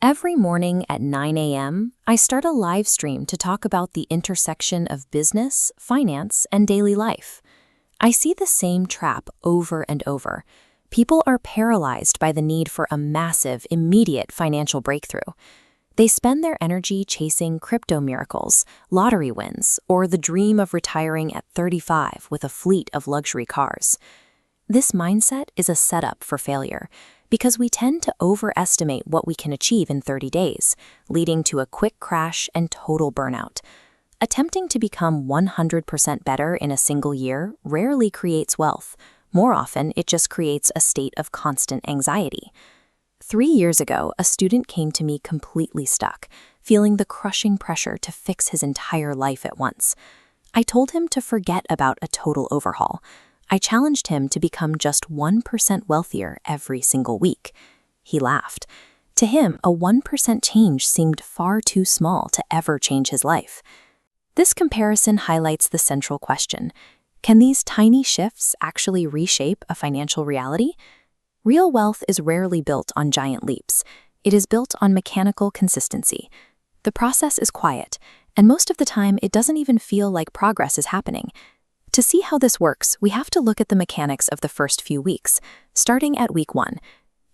Every morning at 9 a.m., I start a live stream to talk about the intersection of business, finance, and daily life. I see the same trap over and over. People are paralyzed by the need for a massive, immediate financial breakthrough. They spend their energy chasing crypto miracles, lottery wins, or the dream of retiring at 35 with a fleet of luxury cars. This mindset is a setup for failure, because we tend to overestimate what we can achieve in 30 days, leading to a quick crash and total burnout. Attempting to become 100% better in a single year rarely creates wealth. More often, it just creates a state of constant anxiety. 3 years ago, a student came to me completely stuck, feeling the crushing pressure to fix his entire life at once. I told him to forget about a total overhaul. I challenged him to become just 1% wealthier every single week. He laughed. To him, a 1% change seemed far too small to ever change his life. This comparison highlights the central question: can these tiny shifts actually reshape a financial reality? Real wealth is rarely built on giant leaps. It is built on mechanical consistency. The process is quiet, and most of the time it doesn't even feel like progress is happening. To see how this works, we have to look at the mechanics of the first few weeks, starting at week 1.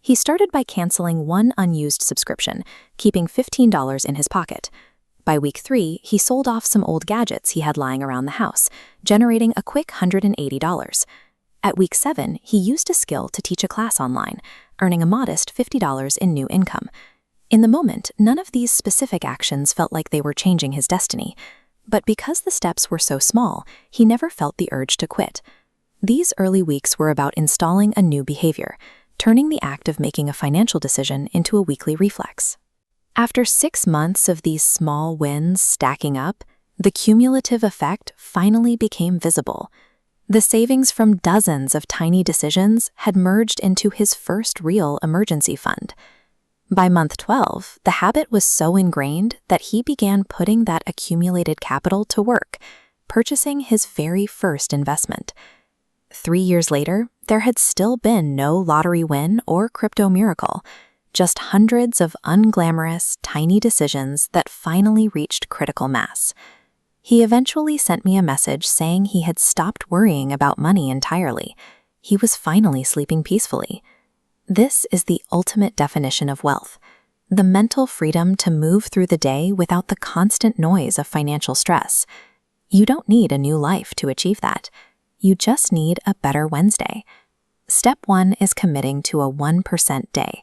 He started by canceling one unused subscription, keeping $15 in his pocket. By week 3, he sold off some old gadgets he had lying around the house, generating a quick $180. At week 7, he used a skill to teach a class online, earning a modest $50 in new income. In the moment, none of these specific actions felt like they were changing his destiny. But because the steps were so small, he never felt the urge to quit. These early weeks were about installing a new behavior, turning the act of making a financial decision into a weekly reflex. After 6 months of these small wins stacking up, the cumulative effect finally became visible. The savings from dozens of tiny decisions had merged into his first real emergency fund. By month 12, the habit was so ingrained that he began putting that accumulated capital to work, purchasing his very first investment. 3 years later, there had still been no lottery win or crypto miracle, just hundreds of unglamorous, tiny decisions that finally reached critical mass. He eventually sent me a message saying he had stopped worrying about money entirely. He was finally sleeping peacefully. This is the ultimate definition of wealth: the mental freedom to move through the day without the constant noise of financial stress. You don't need a new life to achieve that. You just need a better Wednesday. Step 1 is committing to a 1% day.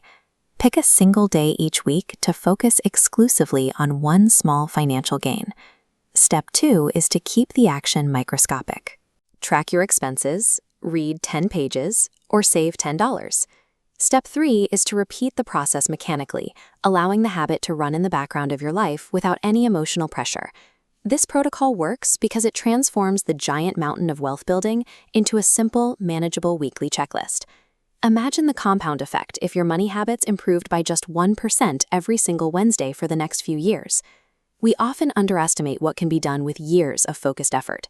Pick a single day each week to focus exclusively on one small financial gain. Step 2 is to keep the action microscopic. Track your expenses, read 10 pages, or save $10. Step 3 is to repeat the process mechanically, allowing the habit to run in the background of your life without any emotional pressure. This protocol works because it transforms the giant mountain of wealth building into a simple, manageable weekly checklist. Imagine the compound effect if your money habits improved by just 1% every single Wednesday for the next few years. We often underestimate what can be done with years of focused effort.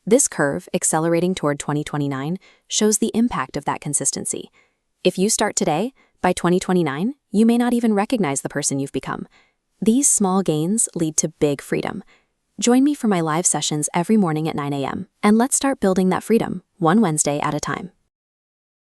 This curve, accelerating toward 2029, shows the impact of that consistency. If you start today, by 2029, you may not even recognize the person you've become. These small gains lead to big freedom. Join me for my live sessions every morning at 9 a.m., and let's start building that freedom, one Wednesday at a time.